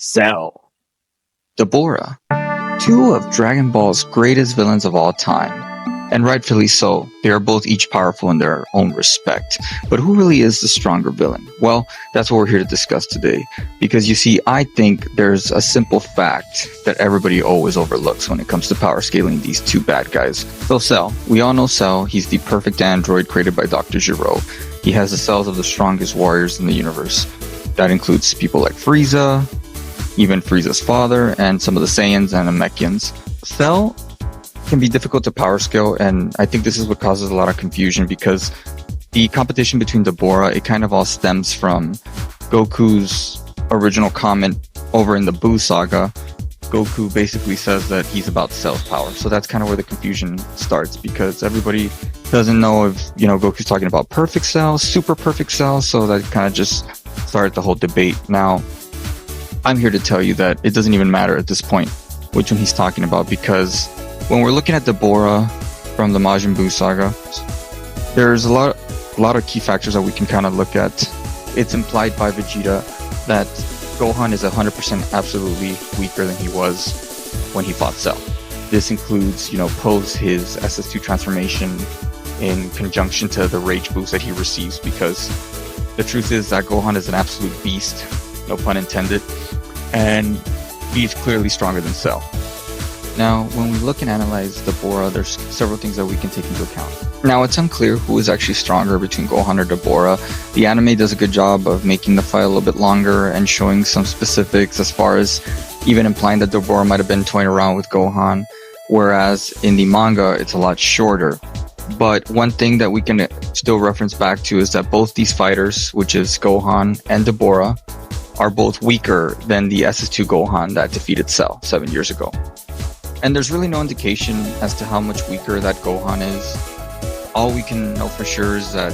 Cell. Dabura, two of Dragon Ball's greatest villains of all time. And rightfully so, they are both each powerful in their own respect. But who really is the stronger villain? Well, that's what we're here to discuss today. Because you see, I think there's a simple fact that everybody always overlooks when it comes to power scaling these two bad guys. So Cell, we all know Cell, he's the perfect android created by Dr. Gero. He has the cells of the strongest warriors in the universe. That includes people like Frieza, even Frieza's father, and some of the Saiyans and Namekians. Cell can be difficult to power scale, and I think this is what causes a lot of confusion because the competition between Dabura, it kind of all stems from Goku's original comment over in the Buu saga. Goku basically says that he's about Cell's power, so that's kind of where the confusion starts because everybody doesn't know if, Goku's talking about perfect Cell, super perfect Cell, so that kind of just started the whole debate. Now, I'm here to tell you that it doesn't even matter at this point which one he's talking about, because when we're looking at Dabura from the Majin Buu saga, there's a lot of key factors that we can kind of look at. It's implied by Vegeta that Gohan is 100% absolutely weaker than he was when he fought Cell. This includes, post his SS2 transformation in conjunction to the rage boost that he receives, because the truth is that Gohan is an absolute beast, no pun intended, and he's clearly stronger than Cell. Now, when we look and analyze Dabura, there's several things that we can take into account. Now, it's unclear who is actually stronger between Gohan or Dabura. The anime does a good job of making the fight a little bit longer and showing some specifics as far as even implying that Dabura might have been toying around with Gohan, whereas in the manga, it's a lot shorter. But one thing that we can still reference back to is that both these fighters, which is Gohan and Dabura, are both weaker than the SS2 Gohan that defeated Cell 7 years ago. And there's really no indication as to how much weaker that Gohan is. All we can know for sure is that,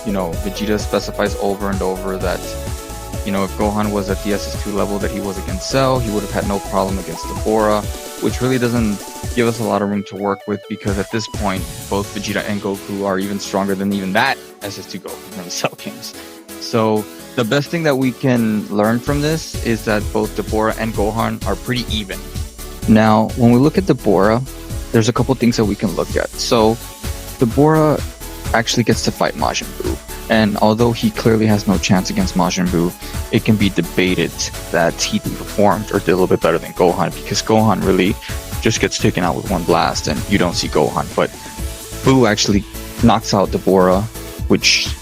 Vegeta specifies over and over that, if Gohan was at the SS2 level that he was against Cell, he would have had no problem against Dabura, which really doesn't give us a lot of room to work with, because at this point, both Vegeta and Goku are even stronger than even that SS2 Goku from the Cell games. So the best thing that we can learn from this is that both Dabura and Gohan are pretty even. Now, when we look at Dabura, there's a couple things that we can look at. So Dabura actually gets to fight Majin Buu, and although he clearly has no chance against Majin Buu, it can be debated that he performed or did a little bit better than Gohan, because Gohan really just gets taken out with one blast and you don't see Gohan. But Buu actually knocks out Dabura, which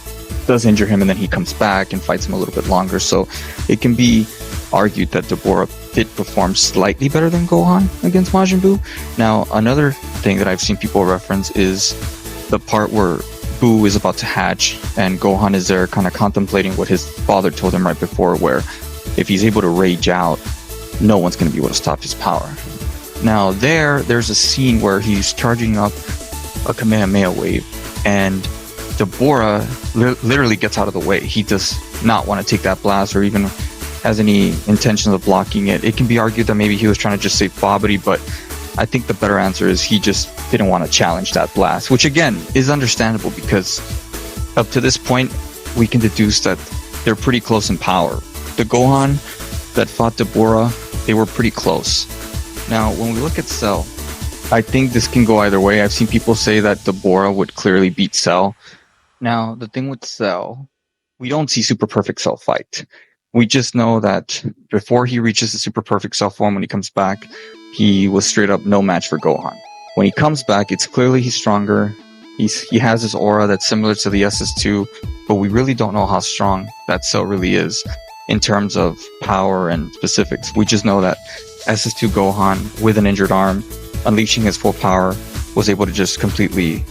does injure him, and then he comes back and fights him a little bit longer. So it can be argued that Dabura did perform slightly better than Gohan against Majin Buu. Now, another thing that I've seen people reference is the part where Buu is about to hatch and Gohan is there kind of contemplating what his father told him right before, where if he's able to rage out, no one's going to be able to stop his power. Now there's a scene where he's charging up a Kamehameha wave, and Dabura literally gets out of the way. He does not want to take that blast or even has any intention of blocking it. It can be argued that maybe he was trying to just save Babidi, but I think the better answer is he just didn't want to challenge that blast, which again is understandable because up to this point we can deduce that they're pretty close in power. The Gohan that fought Dabura, they were pretty close. Now, when we look at Cell, I think this can go either way. I've seen people say that Dabura would clearly beat Cell. Now, the thing with Cell, we don't see Super Perfect Cell fight. We just know that before he reaches the Super Perfect Cell form, when he comes back, he was straight up no match for Gohan. When he comes back, it's clearly he's stronger. He has this aura that's similar to the SS2, but we really don't know how strong that Cell really is in terms of power and specifics. We just know that SS2 Gohan, with an injured arm, unleashing his full power, was able to just completely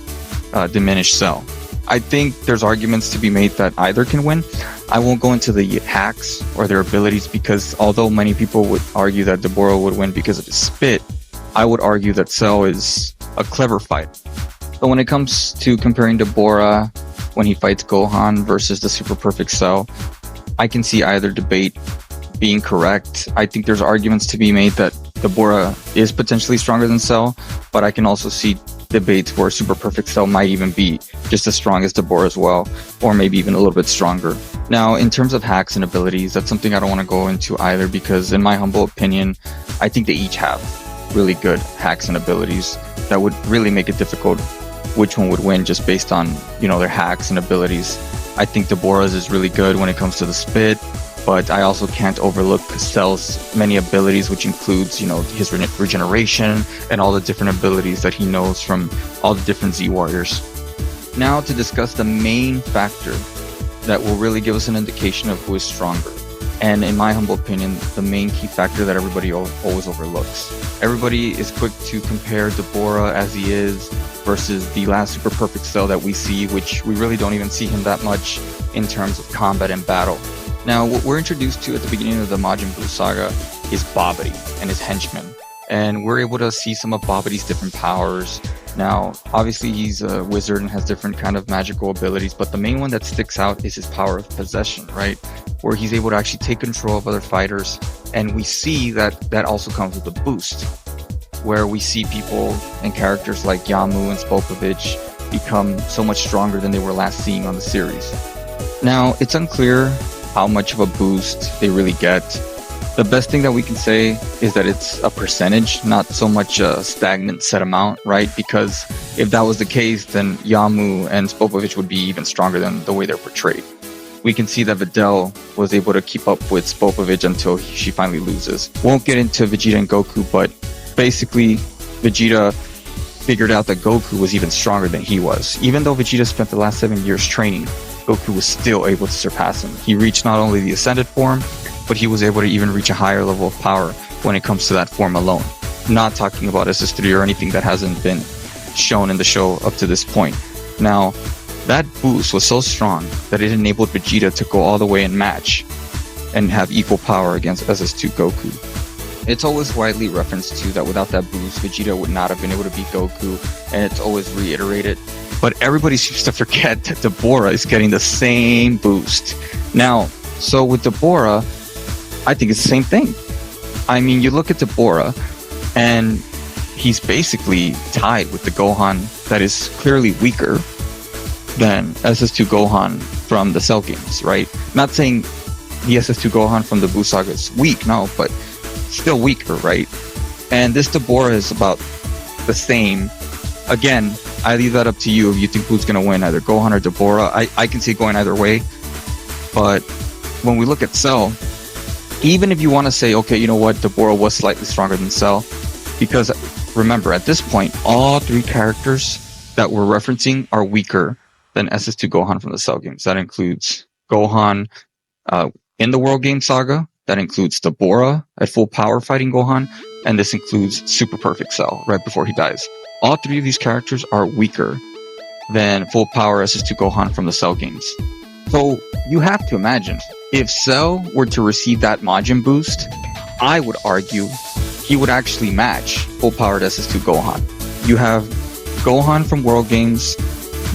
diminish Cell. I think there's arguments to be made that either can win. I won't go into the hacks or their abilities, because although many people would argue that Dabura would win because of his spit, I would argue that Cell is a clever fight. But when it comes to comparing Dabura when he fights Gohan versus the Super Perfect Cell, I can see either debate being correct. I think there's arguments to be made that Dabura is potentially stronger than Cell, but I can also see debates where Super Perfect Cell might even be just as strong as Dabura as well, or maybe even a little bit stronger. Now, in terms of hacks and abilities, that's something I don't want to go into either, because in my humble opinion, I think they each have really good hacks and abilities that would really make it difficult which one would win just based on, their hacks and abilities. I think Dabura's is really good when it comes to the spit, but I also can't overlook Cell's many abilities, which includes, his regeneration and all the different abilities that he knows from all the different Z Warriors. Now to discuss the main factor that will really give us an indication of who is stronger. And in my humble opinion, the main key factor that everybody always overlooks. Everybody is quick to compare Dabura as he is versus the last Super Perfect Cell that we see, which we really don't even see him that much in terms of combat and battle. Now, what we're introduced to at the beginning of the Majin Buu saga is Babidi and his henchmen. And we're able to see some of Babidi's different powers. Now, obviously he's a wizard and has different kind of magical abilities, but the main one that sticks out is his power of possession, right? Where he's able to actually take control of other fighters. And we see that also comes with a boost, where we see people and characters like Yamu and Spopovich become so much stronger than they were last seeing on the series. Now, it's unclear how much of a boost they really get. The best thing that we can say is that it's a percentage, not so much a stagnant set amount, right? Because if that was the case, then Yamu and Spopovich would be even stronger than the way they're portrayed. We can see that Videl was able to keep up with Spopovich until she finally loses. Won't get into Vegeta and Goku, but basically Vegeta figured out that Goku was even stronger than he was. Even though Vegeta spent the last 7 years training, Goku was still able to surpass him. He reached not only the Ascended form, but he was able to even reach a higher level of power when it comes to that form alone. Not talking about SS3 or anything that hasn't been shown in the show up to this point. Now, that boost was so strong that it enabled Vegeta to go all the way and match and have equal power against SS2 Goku. It's always widely referenced to that without that boost, Vegeta would not have been able to beat Goku, and it's always reiterated. But everybody seems to forget that Dabura is getting the same boost. Now, so with Dabura, I think it's the same thing. I mean, you look at Dabura, and he's basically tied with the Gohan that is clearly weaker than SS2 Gohan from the Cell games, right? Not saying the SS2 Gohan from the Buu saga is weak, no, but still weaker, right? And this Dabura is about the same. Again, I leave that up to you if you think who's going to win, either Gohan or Dabura. I can see it going either way. But when we look at Cell, even if you want to say, okay, you know what, Dabura was slightly stronger than Cell, because remember, at this point, all three characters that we're referencing are weaker than SS2 Gohan from the Cell games. That includes Gohan in the World Game Saga, that includes Dabura at full power fighting Gohan, and this includes Super Perfect Cell right before he dies. All three of these characters are weaker than full power SS2 Gohan from the Cell games. So you have to imagine, if Cell were to receive that Majin boost, I would argue he would actually match full powered SS2 Gohan. You have Gohan from World Games,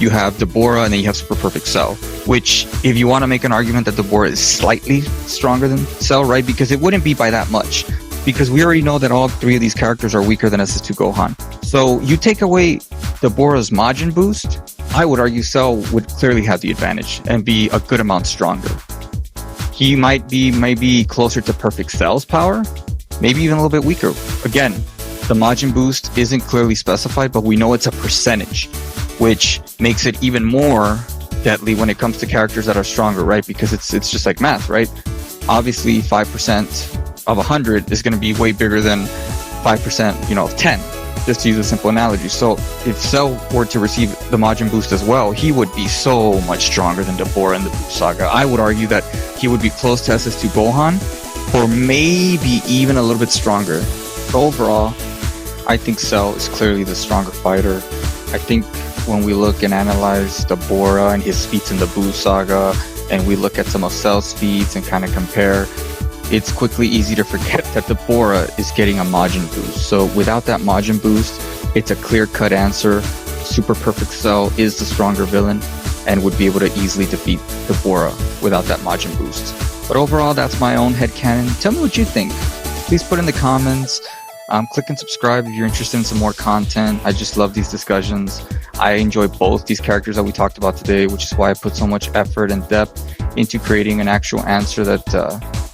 you have Dabura, and then you have Super Perfect Cell, which, if you want to make an argument that Dabura is slightly stronger than Cell, right? Because it wouldn't be by that much, because we already know that all three of these characters are weaker than SS2 Gohan. So you take away Dabura's Majin boost, I would argue Cell would clearly have the advantage and be a good amount stronger. He might be maybe closer to Perfect Cell's power, maybe even a little bit weaker. Again, the Majin boost isn't clearly specified, but we know it's a percentage, which makes it even more deadly when it comes to characters that are stronger, right? Because it's just like math, right? Obviously, 5% of 100 is going to be way bigger than 5%, of 10, just to use a simple analogy. So if Cell were to receive the Majin boost as well, he would be so much stronger than Dabura in the Buu saga. I would argue that he would be close to SS2 Gohan, or maybe even a little bit stronger. So overall, I think Cell is clearly the stronger fighter. I think when we look and analyze Dabura and his feats in the Buu saga, and we look at some of Cell's feats and kind of compare, it's quickly easy to forget that Dabura is getting a Majin boost. So without that Majin boost, it's a clear-cut answer. Super Perfect Cell is the stronger villain and would be able to easily defeat Dabura without that Majin boost. But overall, that's my own headcanon. Tell me what you think. Please put in the comments. Click and subscribe if you're interested in some more content. I just love these discussions. I enjoy both these characters that we talked about today, which is why I put so much effort and depth into creating an actual answer that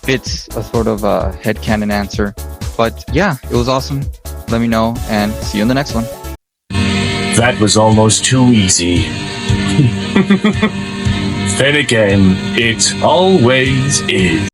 fits a sort of headcanon answer. But yeah, it was awesome. Let me know, and see you in the next one. That was almost too easy. Then again, it always is.